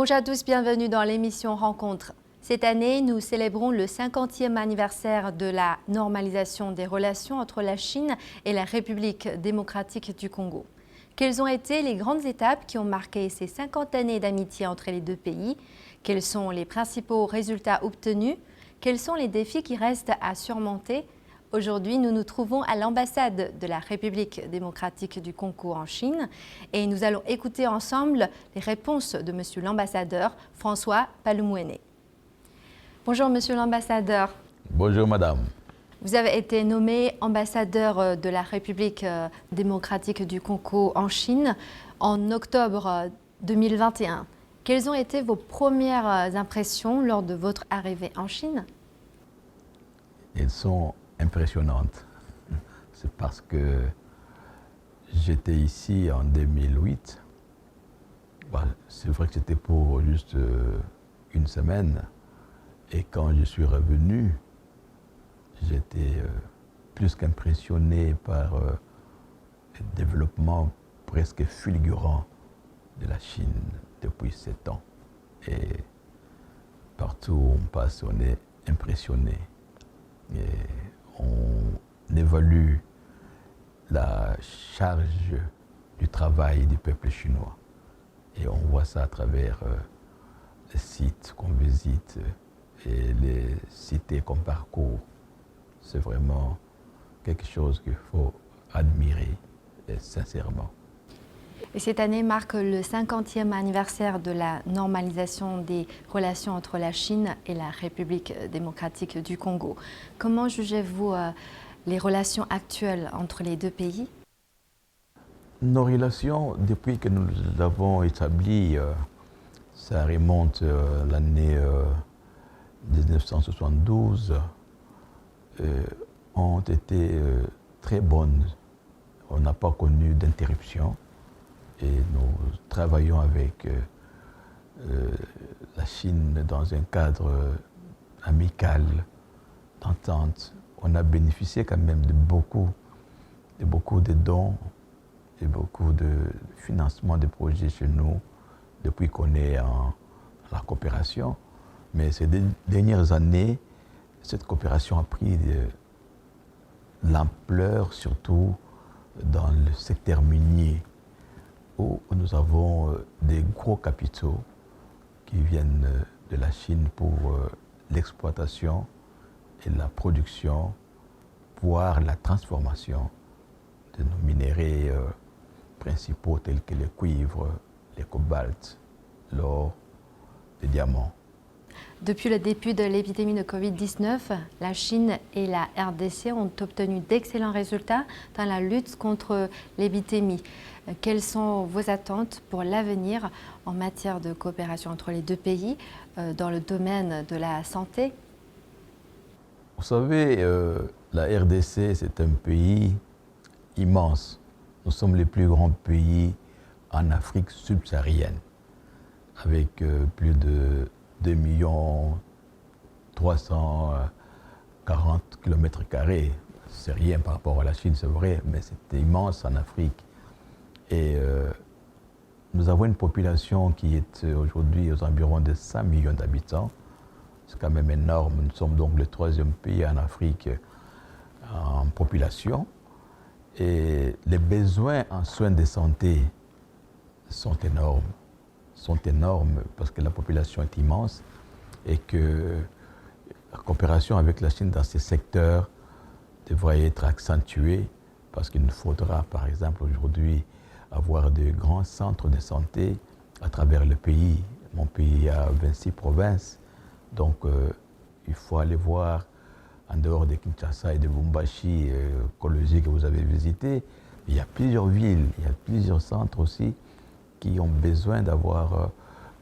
Bonjour à tous, bienvenue dans l'émission Rencontre. Cette année, nous célébrons le 50e anniversaire de la normalisation des relations entre la Chine et la République démocratique du Congo. Quelles ont été les grandes étapes qui ont marqué ces 50 années d'amitié entre les deux pays? Quels sont les principaux résultats obtenus? Quels sont les défis qui restent à surmonter? Aujourd'hui, nous nous trouvons à l'ambassade de la République démocratique du Congo en Chine et nous allons écouter ensemble les réponses de Monsieur l'ambassadeur François Palumwene. Bonjour Monsieur l'ambassadeur. Bonjour Madame. Vous avez été nommé ambassadeur de la République démocratique du Congo en Chine en octobre 2021. Quelles ont été vos premières impressions lors de votre arrivée en Chine? Elles sont impressionnantes. C'est parce que j'étais ici en 2008. C'est vrai que c'était pour juste une semaine. Et quand je suis revenu, j'étais plus qu'impressionné par le développement presque fulgurant de la Chine depuis 7 ans. Et partout où on passe, on est impressionné. Et on évalue la charge du travail du peuple chinois. Et on voit ça à travers les sites qu'on visite et les cités qu'on parcourt. C'est vraiment quelque chose qu'il faut admirer, et sincèrement. Et cette année marque le 50e anniversaire de la normalisation des relations entre la Chine et la République démocratique du Congo. Comment jugez-vous les relations actuelles entre les deux pays? Nos relations, depuis que nous les avons établies, ça remonte à l'année 1972, ont été très bonnes. On n'a pas connu d'interruption. Et nous travaillons avec la Chine dans un cadre amical, d'entente. On a bénéficié quand même de beaucoup de dons et beaucoup de financement de projets chez nous depuis qu'on est en la coopération. Mais ces dernières années, cette coopération a pris de l'ampleur, surtout dans le secteur minier, où nous avons des gros capitaux qui viennent de la Chine pour l'exploitation et la production, voire la transformation de nos minéraux principaux tels que le cuivre, le cobalt, l'or, les diamants. Depuis le début de l'épidémie de Covid-19, la Chine et la RDC ont obtenu d'excellents résultats dans la lutte contre l'épidémie. Quelles sont vos attentes pour l'avenir en matière de coopération entre les deux pays dans le domaine de la santé? Vous savez, la RDC, c'est un pays immense. Nous sommes les plus grands pays en Afrique subsaharienne, avec plus de 2 340 km². C'est rien par rapport à la Chine, c'est vrai, mais c'est immense en Afrique. Et nous avons une population qui est aujourd'hui aux environs de 5 millions d'habitants. C'est quand même énorme. Nous sommes donc le 3e pays en Afrique en population. Et les besoins en soins de santé sont énormes parce que la population est immense et que la coopération avec la Chine dans ces secteurs devrait être accentuée parce qu'il nous faudra, par exemple, aujourd'hui, avoir de grands centres de santé à travers le pays. Mon pays a 26 provinces, donc il faut aller voir en dehors de Kinshasa et de Lubumbashi, Kolosi que vous avez visité. Il y a plusieurs villes, il y a plusieurs centres aussi qui ont besoin d'avoir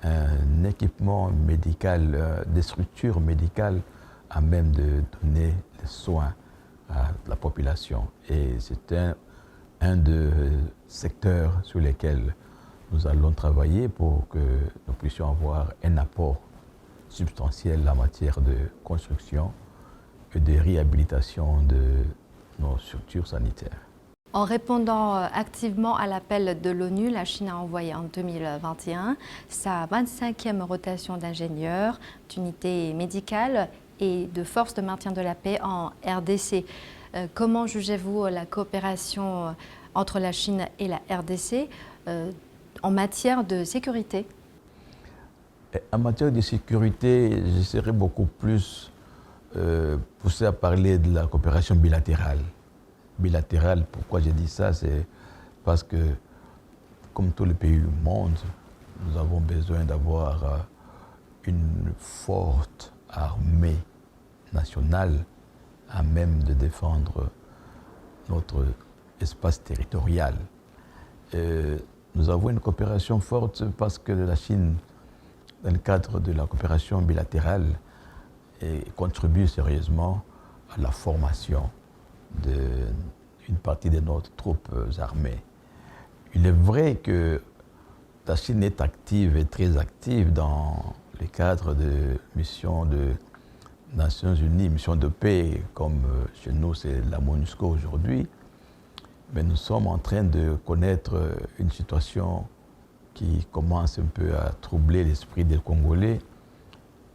un équipement médical, des structures médicales à même de donner des soins à la population. Et c'est un des secteurs sur lesquels nous allons travailler pour que nous puissions avoir un apport substantiel en matière de construction et de réhabilitation de nos structures sanitaires. En répondant activement à l'appel de l'ONU, la Chine a envoyé en 2021 sa 25e rotation d'ingénieurs, d'unités médicales et de forces de maintien de la paix en RDC. Comment jugez-vous la coopération entre la Chine et la RDC en matière de sécurité? En matière de sécurité, je serais beaucoup plus poussé à parler de la coopération bilatérale. Bilatérale, pourquoi j'ai dit ça? C'est parce que, comme tous les pays du monde, nous avons besoin d'avoir une forte armée nationale à même de défendre notre espace territorial. Nous avons une coopération forte parce que la Chine, dans le cadre de la coopération bilatérale, contribue sérieusement à la formation d'une partie de nos troupes armées. Il est vrai que la Chine est active et très active dans le cadre de missions de Nations Unies, missions de paix, comme chez nous c'est la MONUSCO aujourd'hui. Mais nous sommes en train de connaître une situation qui commence un peu à troubler l'esprit des Congolais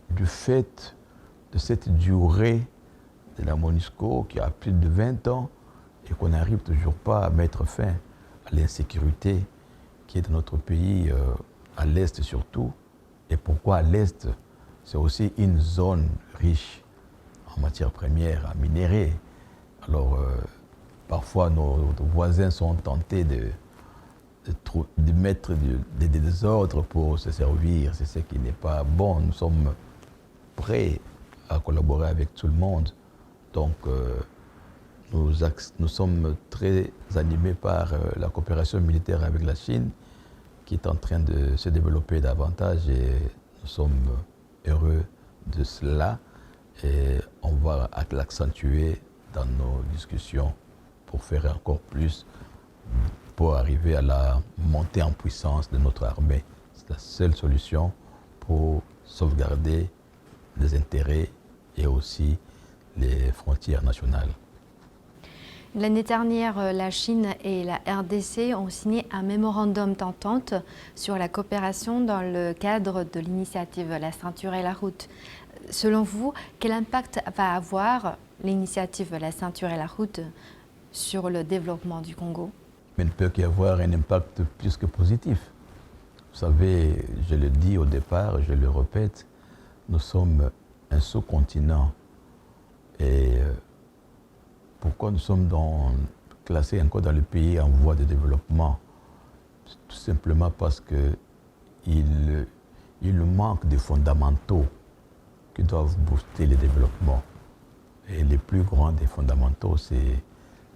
du fait de cette durée de la MONUSCO qui a plus de 20 ans et qu'on n'arrive toujours pas à mettre fin à l'insécurité qui est dans notre pays, à l'Est surtout. Et pourquoi à l'Est? C'est aussi une zone riche en matières premières à minerer. Alors, parfois, nos voisins sont tentés de mettre des désordres pour se servir. C'est ce qui n'est pas bon. Nous sommes prêts à collaborer avec tout le monde. Donc, nous sommes très animés par la coopération militaire avec la Chine qui est en train de se développer davantage et nous sommes heureux de cela et on va l'accentuer dans nos discussions pour faire encore plus, pour arriver à la montée en puissance de notre armée. C'est la seule solution pour sauvegarder les intérêts et aussi les frontières nationales. L'année dernière, la Chine et la RDC ont signé un mémorandum d'entente sur la coopération dans le cadre de l'initiative La Ceinture et la Route. Selon vous, quel impact va avoir l'initiative La Ceinture et la Route sur le développement du Congo? Mais il ne peut qu'y avoir un impact plus que positif. Vous savez, je le dis au départ, je le répète, nous sommes un sous-continent. Et pourquoi nous sommes classés encore dans le pays en voie de développement? Tout simplement parce qu'il manque des fondamentaux qui doivent booster le développement. Et les plus grands des fondamentaux, c'est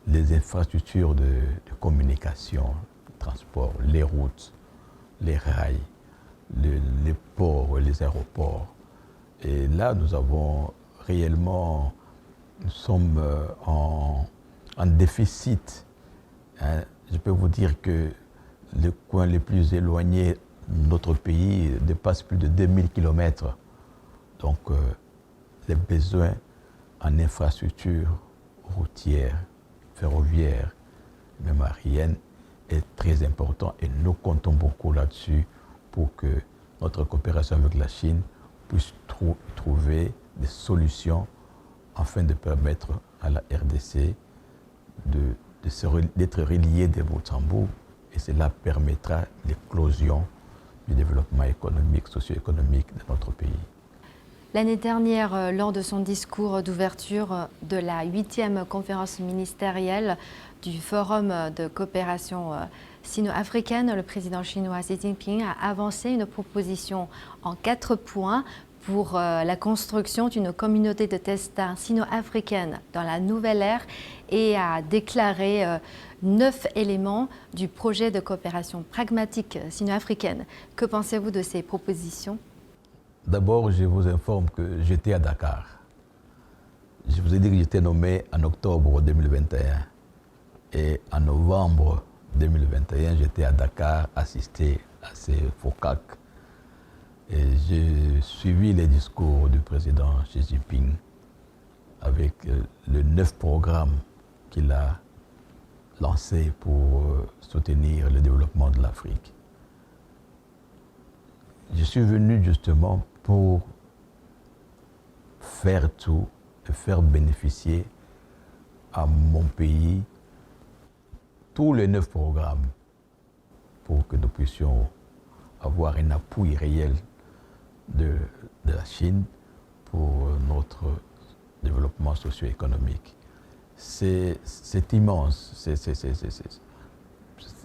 les infrastructures de communication, de transport, les routes, les rails, les ports et les aéroports. Et là, nous sommes en déficit. Hein. Je peux vous dire que les coins les plus éloignés de notre pays dépassent plus de 2000 km. Donc, les besoins en infrastructures routières, ferroviaires, même aériennes, est très important et nous comptons beaucoup là-dessus pour que notre coopération avec la Chine puisse trouver des solutions afin de permettre à la RDC d'être reliée de bout en bout et cela permettra l'éclosion du développement économique, socio-économique de notre pays. L'année dernière, lors de son discours d'ouverture de la 8e conférence ministérielle du Forum de coopération sino-africaine, le président chinois Xi Jinping a avancé une proposition en 4 points pour la construction d'une communauté de destin sino-africaine dans la nouvelle ère et a déclaré 9 éléments du projet de coopération pragmatique sino-africaine. Que pensez-vous de ces propositions? D'abord, je vous informe que j'étais à Dakar. Je vous ai dit que j'étais nommé en octobre 2021. Et en novembre 2021, j'étais à Dakar, assisté à ces FOCAC. Et j'ai suivi les discours du président Xi Jinping avec les 9 programmes qu'il a lancé pour soutenir le développement de l'Afrique. Je suis venu justement pour faire tout et faire bénéficier à mon pays tous les 9 programmes pour que nous puissions avoir un appui réel de la Chine pour notre développement socio-économique. C'est immense, c'est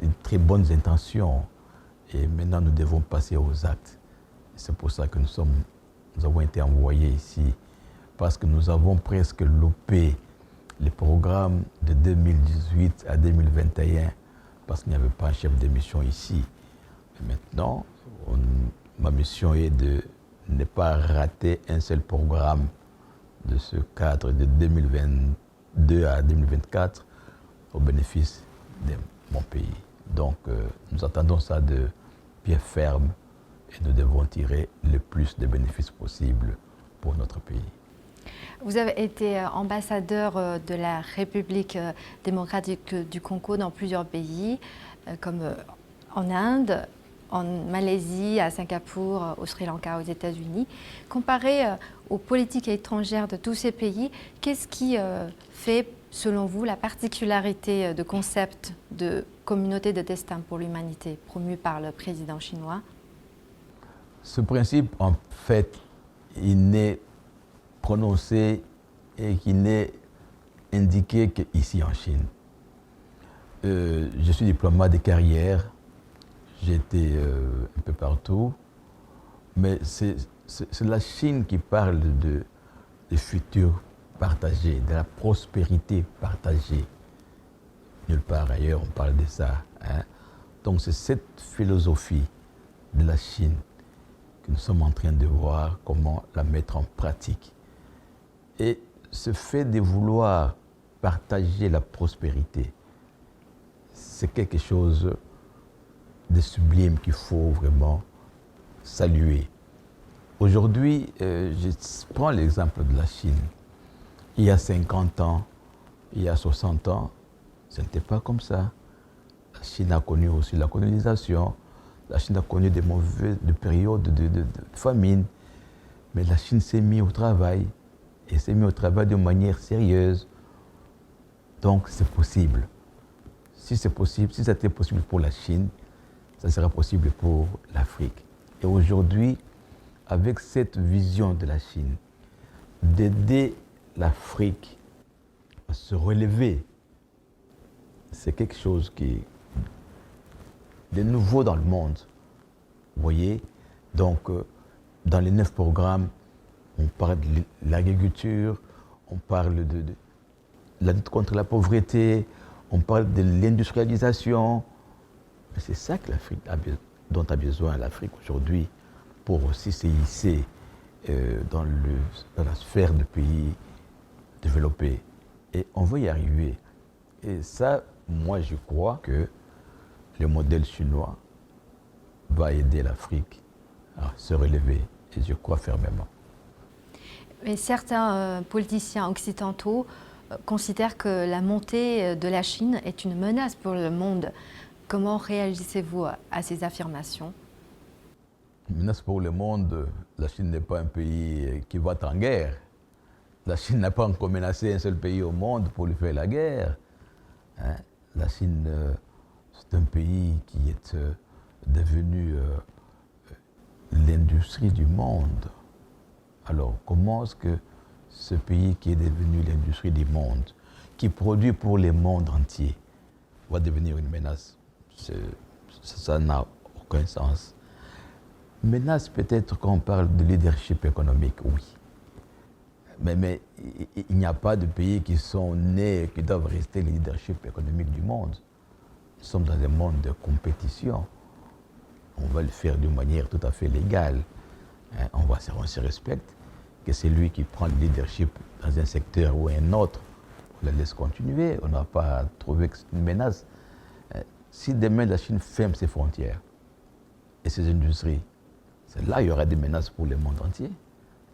une très bonne intention et maintenant nous devons passer aux actes. C'est pour ça que nous avons été envoyés ici parce que nous avons presque loupé les programmes de 2018 à 2021 parce qu'il n'y avait pas un chef de mission ici. Et maintenant, ma mission est de ne pas rater un seul programme de ce cadre de 2022 à 2024 au bénéfice de mon pays. Donc, nous attendons ça de pied ferme et nous devons tirer le plus de bénéfices possible pour notre pays. Vous avez été ambassadeur de la République démocratique du Congo dans plusieurs pays, comme en Inde, en Malaisie, à Singapour, au Sri Lanka, aux États-Unis. Comparé aux politiques étrangères de tous ces pays, qu'est-ce qui fait, selon vous, la particularité de concept de communauté de destin pour l'humanité promu par le président chinois? Ce principe, en fait, il n'est prononcé et qui n'est indiqué qu'ici en Chine. Je suis diplomate de carrière, j'ai été un peu partout, mais c'est la Chine qui parle de futur partagé, de la prospérité partagée. Nulle part ailleurs on parle de ça. Hein. Donc c'est cette philosophie de la Chine que nous sommes en train de voir comment la mettre en pratique. Et ce fait de vouloir partager la prospérité, c'est quelque chose de sublime qu'il faut vraiment saluer. Aujourd'hui, je prends l'exemple de la Chine. Il y a 50 ans, il y a 60 ans, ce n'était pas comme ça. La Chine a connu aussi la colonisation, la Chine a connu des périodes de famine, mais la Chine s'est mise au travail, et s'est mise au travail de manière sérieuse. Donc c'est possible. Si c'est possible, si c'était possible pour la Chine, ça sera possible pour l'Afrique. Et aujourd'hui, avec cette vision de la Chine, d'aider l'Afrique à se relever, c'est quelque chose qui est de nouveau dans le monde. Vous voyez? Donc, dans les 9 programmes, on parle de l'agriculture, on parle de la lutte contre la pauvreté, on parle de l'industrialisation. C'est ça que dont a besoin l'Afrique aujourd'hui pour aussi se hisser dans la sphère de pays développés. Et on va y arriver. Et ça, moi, je crois que le modèle chinois va aider l'Afrique à se relever. Et je crois fermement. Mais certains politiciens occidentaux considèrent que la montée de la Chine est une menace pour le monde. Comment réagissez-vous à ces affirmations? Une menace pour le monde, la Chine n'est pas un pays qui va en guerre. La Chine n'a pas encore menacé un seul pays au monde pour lui faire la guerre. Hein? La Chine, c'est un pays qui est devenu l'industrie du monde. Alors, comment est-ce que ce pays qui est devenu l'industrie du monde, qui produit pour le monde entier, va devenir une menace? Ça n'a aucun sens. Menace peut-être quand on parle de leadership économique, oui. Mais il n'y a pas de pays qui sont nés, qui doivent rester le leadership économique du monde. Nous sommes dans un monde de compétition. On va le faire d'une manière tout à fait légale. Hein, on se respecte, que c'est lui qui prend le leadership dans un secteur ou un autre. On le laisse continuer, on n'a pas trouvé que c'est une menace. Si demain la Chine ferme ses frontières et ses industries, c'est là qu'il y aura des menaces pour le monde entier.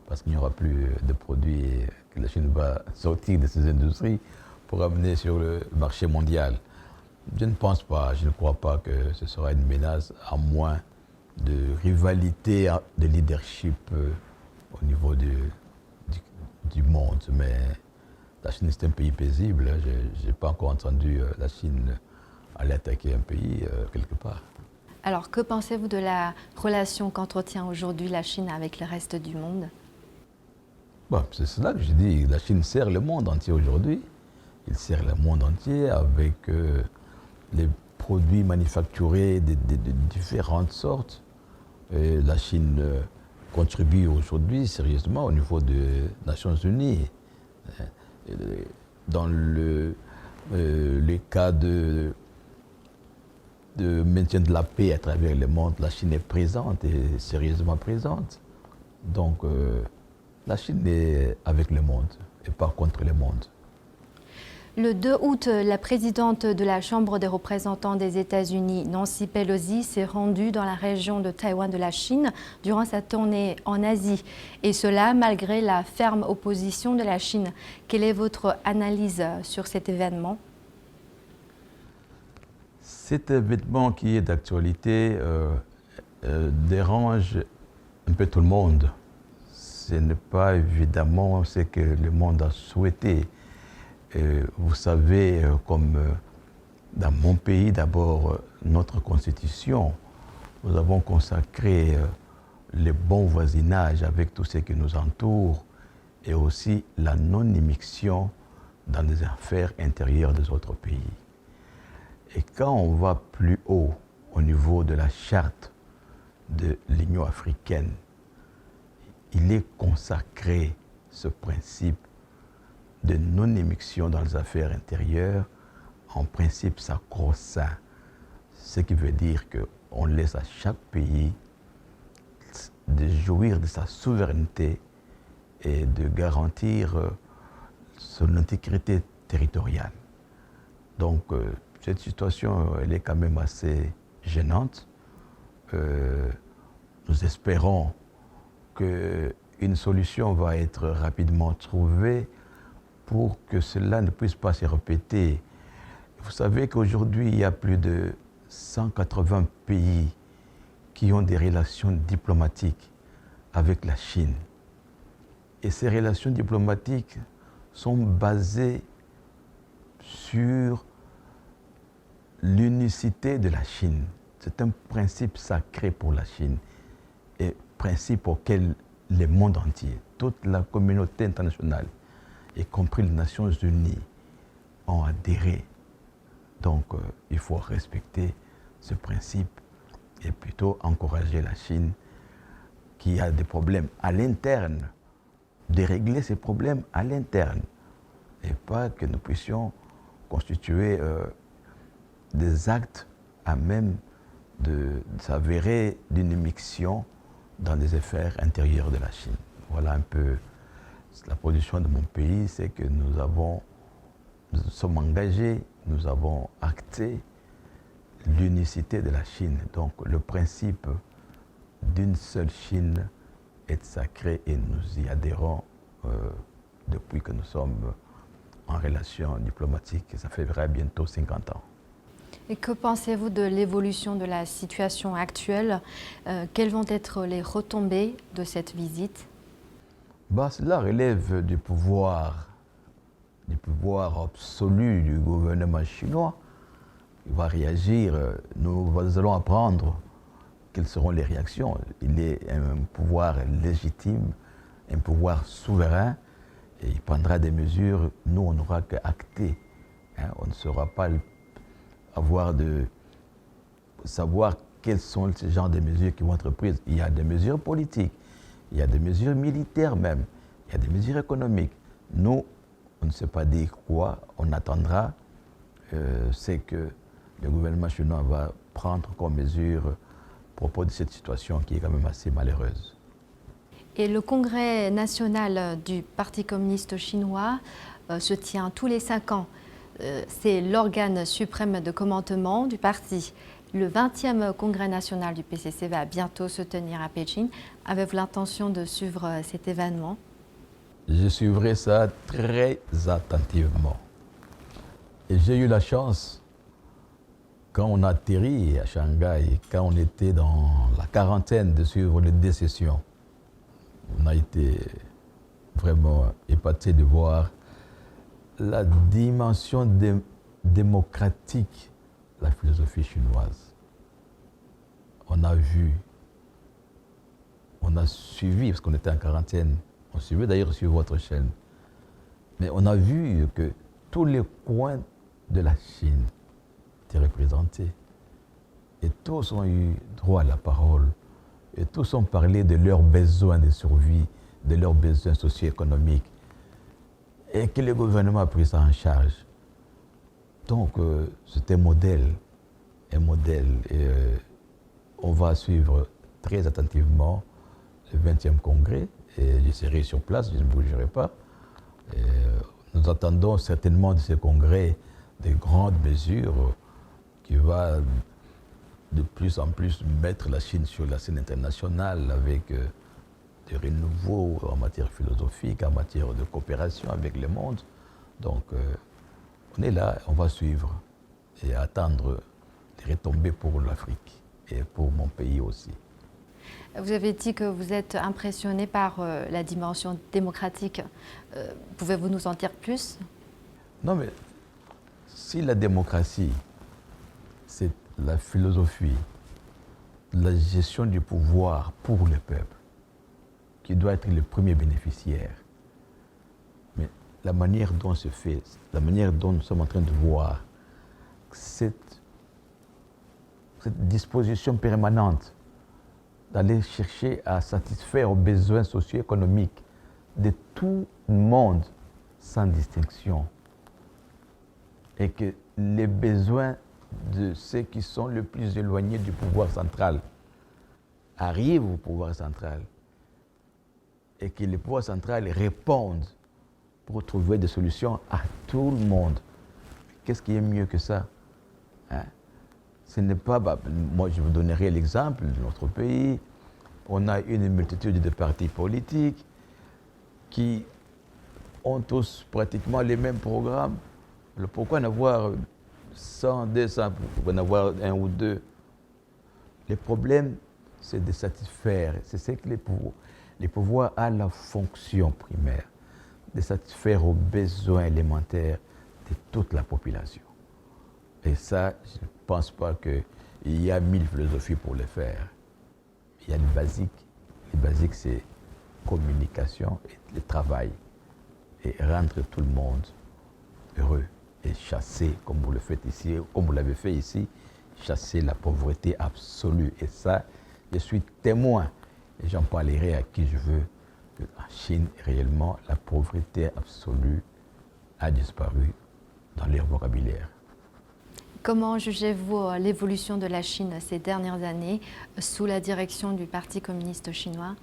Parce qu'il n'y aura plus de produits que la Chine va sortir de ses industries pour amener sur le marché mondial. Je ne pense pas, je ne crois pas que ce sera une menace, à moins de rivalité de leadership au niveau du monde. Mais la Chine, c'est un pays paisible. Je n'ai pas encore entendu la Chine aller attaquer un pays quelque part. Alors, que pensez-vous de la relation qu'entretient aujourd'hui la Chine avec le reste du monde? Bon, c'est cela que je dis. La Chine sert le monde entier aujourd'hui. Il sert le monde entier avec les produits manufacturés de différentes sortes. Et la Chine contribue aujourd'hui sérieusement au niveau des Nations Unies. Dans les cas de maintien de la paix à travers le monde, la Chine est présente et sérieusement présente. Donc, la Chine est avec le monde et pas contre le monde. Le 2 août, la présidente de la Chambre des représentants des États-Unis, Nancy Pelosi, s'est rendue dans la région de Taïwan de la Chine durant sa tournée en Asie. Et cela malgré la ferme opposition de la Chine. Quelle est votre analyse sur cet événement? Cet événement qui est d'actualité dérange un peu tout le monde. Ce n'est pas évidemment ce que le monde a souhaité. Vous savez, comme dans mon pays, d'abord, notre constitution, nous avons consacré le bon voisinage avec tout ce qui nous entoure et aussi la non-immixtion dans les affaires intérieures des autres pays. Et quand on va plus haut au niveau de la charte de l'Union africaine, il est consacré ce principe de non-émission dans les affaires intérieures en principe sacro-saint, ce qui veut dire qu'on laisse à chaque pays de jouir de sa souveraineté et de garantir son intégrité territoriale. Donc cette situation, elle est quand même assez gênante. Nous espérons qu'une solution va être rapidement trouvée pour que cela ne puisse pas se répéter. Vous savez qu'aujourd'hui, il y a plus de 180 pays qui ont des relations diplomatiques avec la Chine. Et ces relations diplomatiques sont basées sur l'unicité de la Chine. C'est un principe sacré pour la Chine et principe auquel le monde entier, toute la communauté internationale, y compris les Nations Unies, ont adhéré. Donc, il faut respecter ce principe et plutôt encourager la Chine qui a des problèmes à l'interne, de régler ces problèmes à l'interne et pas que nous puissions constituer des actes à même de s'avérer d'une immixtion dans les affaires intérieures de la Chine. Voilà un peu la position de mon pays, c'est que nous sommes engagés, nous avons acté l'unicité de la Chine. Donc le principe d'une seule Chine est sacré et nous y adhérons depuis que nous sommes en relation diplomatique. Ça fait bientôt 50 ans. Et que pensez-vous de l'évolution de la situation actuelle? Quelles vont être les retombées de cette visite? Cela relève du pouvoir absolu du gouvernement chinois. Il va réagir, nous allons apprendre quelles seront les réactions. Il est un pouvoir légitime, un pouvoir souverain, et il prendra des mesures. Nous, on n'aura qu'à acter. On ne saura pas savoir quels sont ces genres de mesures qui vont être prises. Il y a des mesures politiques, il y a des mesures militaires même, il y a des mesures économiques. Nous, on ne sait pas dire quoi, on attendra ce que le gouvernement chinois va prendre comme mesure à propos de cette situation qui est quand même assez malheureuse. Et le Congrès national du Parti communiste chinois se tient tous les 5 ans. C'est l'organe suprême de commandement du parti. Le 20e congrès national du PCC va bientôt se tenir à Pékin. Avez-vous l'intention de suivre cet événement? Je suivrai ça très attentivement. Et j'ai eu la chance quand on a atterri à Shanghai, quand on était dans la quarantaine de suivre les décisions, on a été vraiment épaté de voir la dimension démocratique de la philosophie chinoise. On a vu, on a suivi, parce qu'on était en quarantaine, on suivait d'ailleurs sur votre chaîne, mais on a vu que tous les coins de la Chine étaient représentés. Et tous ont eu droit à la parole. Et tous ont parlé de leurs besoins de survie, de leurs besoins socio-économiques. Et que le gouvernement a pris ça en charge. Donc, c'était un modèle. Et on va suivre très attentivement le 20e congrès. Et je serai sur place, je ne bougerai pas. Et nous attendons certainement de ce congrès de grandes mesures qui va de plus en plus mettre la Chine sur la scène internationale avec des renouveaux en matière philosophique, en matière de coopération avec le monde. Donc, on est là, on va suivre et attendre des retombées pour l'Afrique et pour mon pays aussi. Vous avez dit que vous êtes impressionné par la dimension démocratique. Pouvez-vous nous en dire plus? Non, mais si la démocratie, c'est la philosophie, la gestion du pouvoir pour le peuple, qui doit être le premier bénéficiaire. Mais la manière dont se fait, la manière dont nous sommes en train de voir cette disposition permanente d'aller chercher à satisfaire aux besoins socio-économiques de tout le monde sans distinction, et que les besoins de ceux qui sont le plus éloignés du pouvoir central arrivent au pouvoir central et que le pouvoir central réponde pour trouver des solutions à tout le monde. Qu'est-ce qui est mieux que ça? Hein? Ce n'est pas... moi, je vous donnerai l'exemple de notre pays. On a une multitude de partis politiques qui ont tous pratiquement les mêmes programmes. Alors pourquoi en avoir 100, 200, pour en avoir un ou deux? Le problème, c'est de satisfaire. C'est ce que les pouvoirs ont la fonction primaire, de satisfaire aux besoins élémentaires de toute la population. Et ça, je ne pense pas qu'il y a 1000 philosophies pour le faire. Il y a le basique. Le basique, c'est communication et le travail. Et rendre tout le monde heureux. Et chasser, comme vous le faites ici, comme vous l'avez fait ici, chasser la pauvreté absolue. Et ça, je suis témoin, et j'en parlerai à qui je veux, qu'en Chine, réellement, la pauvreté absolue a disparu dans leur vocabulaire. Comment jugez-vous l'évolution de la Chine ces dernières années sous la direction du Parti communiste chinois?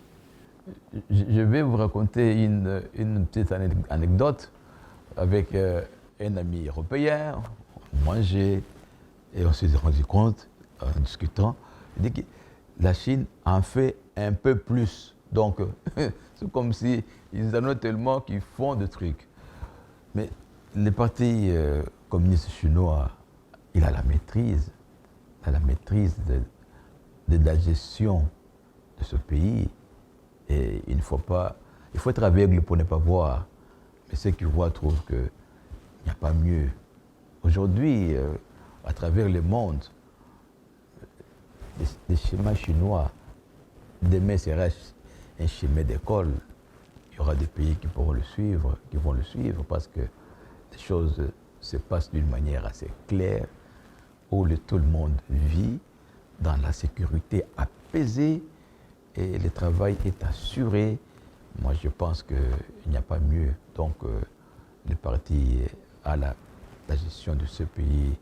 Je vais vous raconter une petite anecdote avec un ami européen. On mangeait et on s'est rendu compte, en discutant, il dit que la Chine en fait un peu plus. Donc, c'est comme si ils en ont tellement qu'ils font des trucs. Mais le Parti communiste chinois, il a la maîtrise de la gestion de ce pays. Et il ne faut pas, il faut être aveugle pour ne pas voir. Mais ceux qui voient trouvent qu'il n'y a pas mieux. Aujourd'hui, à travers le monde, les schémas chinois, demain sera un schéma d'école. Il y aura des pays qui pourront le suivre, qui vont le suivre parce que les choses se passent d'une manière assez claire, où tout le monde vit dans la sécurité apaisée et le travail est assuré. Moi, je pense qu'il n'y a pas mieux. Donc, le parti a la gestion de ce pays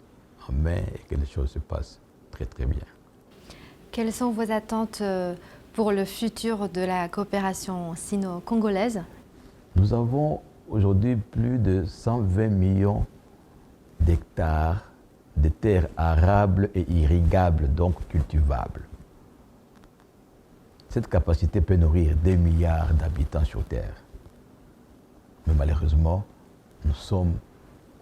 en main et que les choses se passent très, très bien. Quelles sont vos attentes pour le futur de la coopération sino-congolaise? Nous avons aujourd'hui plus de 120 millions d'hectares de terres arables et irrigables, donc cultivables. Cette capacité peut nourrir 2 milliards d'habitants sur Terre. Mais malheureusement,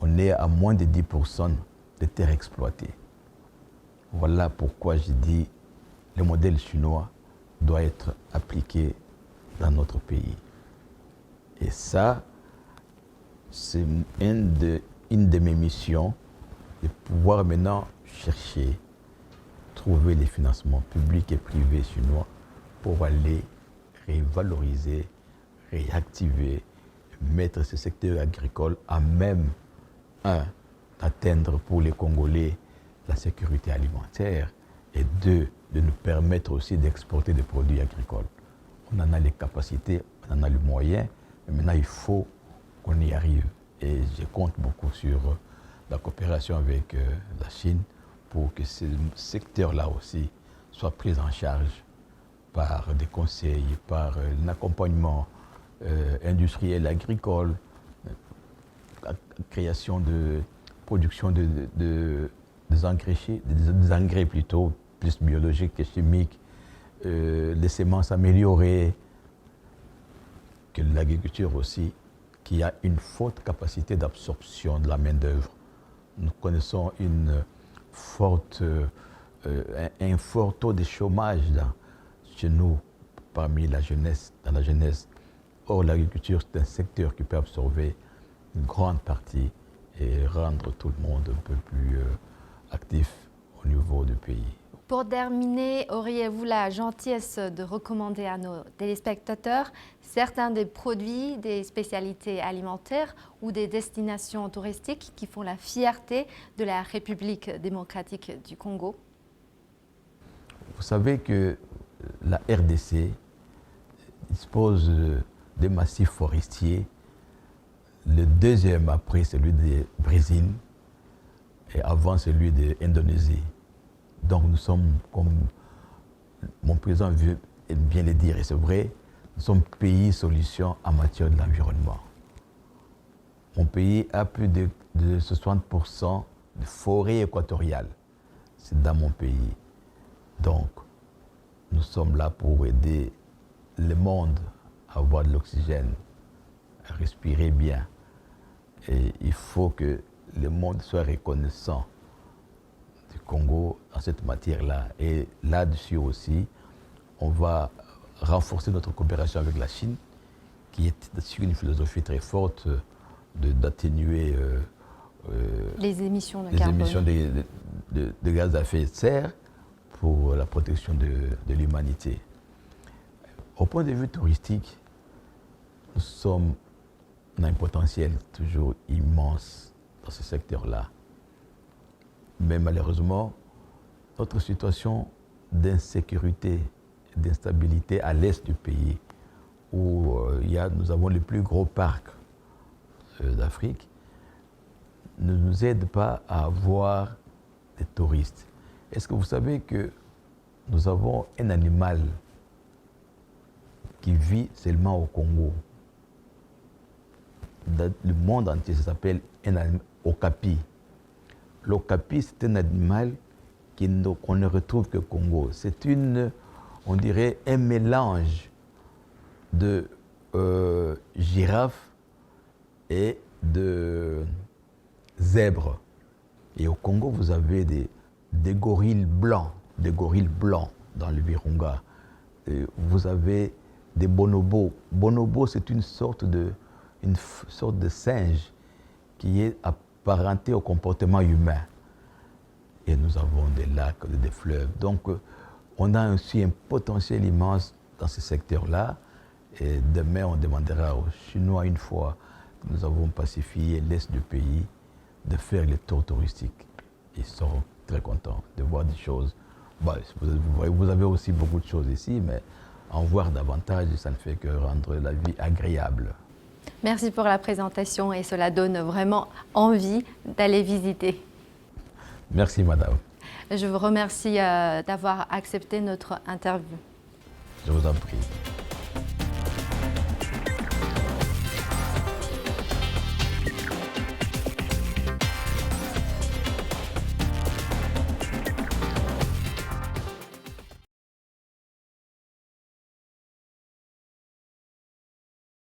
on est à moins de 10% de terres exploitées. Voilà pourquoi j'ai dit le modèle chinois doit être appliqué dans notre pays. Et ça, c'est une de mes missions, de pouvoir maintenant chercher, trouver les financements publics et privés chinois pour aller révaloriser, réactiver, mettre ce secteur agricole à même, d'atteindre pour les Congolais la sécurité alimentaire et deux, de nous permettre aussi d'exporter des produits agricoles. On en a les capacités, on en a les moyens, mais maintenant il faut qu'on y arrive. Et je compte beaucoup sur la coopération avec la Chine pour que ce secteur-là aussi soit pris en charge par des conseils, par un accompagnement industriel, agricole, la création de production des engrais plutôt, plus biologiques que chimiques, les semences améliorées, que l'agriculture aussi, qui a une forte capacité d'absorption de la main-d'œuvre. Nous connaissons un fort taux de chômage chez nous, parmi la jeunesse, dans la jeunesse. Or, l'agriculture, c'est un secteur qui peut absorber une grande partie et rendre tout le monde un peu plus actif au niveau du pays. Pour terminer, auriez-vous la gentillesse de recommander à nos téléspectateurs certains des produits, des spécialités alimentaires ou des destinations touristiques qui font la fierté de la République démocratique du Congo? Vous savez que la RDC dispose de massifs forestiers, le deuxième après celui du Brésil et avant celui de l'Indonésie. Donc nous sommes, comme mon président veut bien le dire, et c'est vrai, nous sommes pays solution en matière de l'environnement. Mon pays a plus de 60% de forêt équatoriale. C'est dans mon pays. Donc, nous sommes là pour aider le monde à avoir de l'oxygène, à respirer bien. Et il faut que le monde soit reconnaissant du Congo en cette matière-là. Et là-dessus aussi, on va renforcer notre coopération avec la Chine, qui est sur une philosophie très forte d'atténuer les émissions de gaz à effet de serre pour la protection de l'humanité. Au point de vue touristique, on a un potentiel toujours immense dans ce secteur-là. Mais malheureusement, notre situation d'insécurité, d'instabilité à l'est du pays, où nous avons les plus gros parcs d'Afrique, ne nous aide pas à avoir des touristes. Est-ce que vous savez que nous avons un animal qui vit seulement au Congo? Dans le monde entier, ça s'appelle un okapi. L'okapi, c'est un animal qu'on ne retrouve qu'au Congo. C'est on dirait, un mélange de girafe et de zèbre. Et au Congo, vous avez des gorilles blancs dans le Virunga. Et vous avez des bonobos. Bonobo, c'est une sorte de singe qui est apparenté au comportement humain. Et nous avons des lacs, des fleuves. Donc, on a aussi un potentiel immense dans ce secteur-là. Et demain, on demandera aux Chinois, une fois que nous avons pacifié l'est du pays, de faire les tours touristiques. Ils seront très contents de voir des choses. Bon, vous avez aussi beaucoup de choses ici, mais en voir davantage, ça ne fait que rendre la vie agréable. Merci pour la présentation et cela donne vraiment envie d'aller visiter. Merci, madame. Je vous remercie d'avoir accepté notre interview. Je vous en prie.